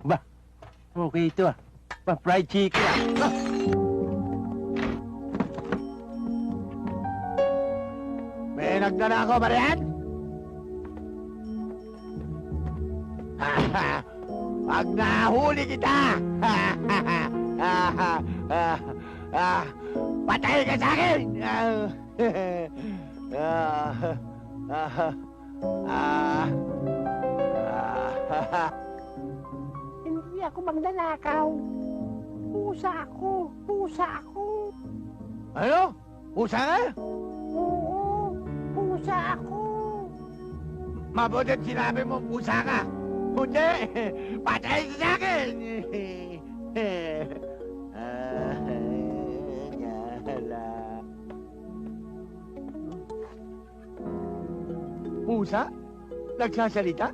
Ba, okay ito ah. Ba, fried chicken ah. May nagdala ako ba riyan? Pag nahuli kita, patay ka sa akin! Hindi ako magnanakaw. Pusa ako. Pusa ako. Ano? Pusa ka? Oo, pusa ako. Mabutit sinabi mo, pusa ka. Hindi, patay ka sa akin. Pusa? Nagsasalita?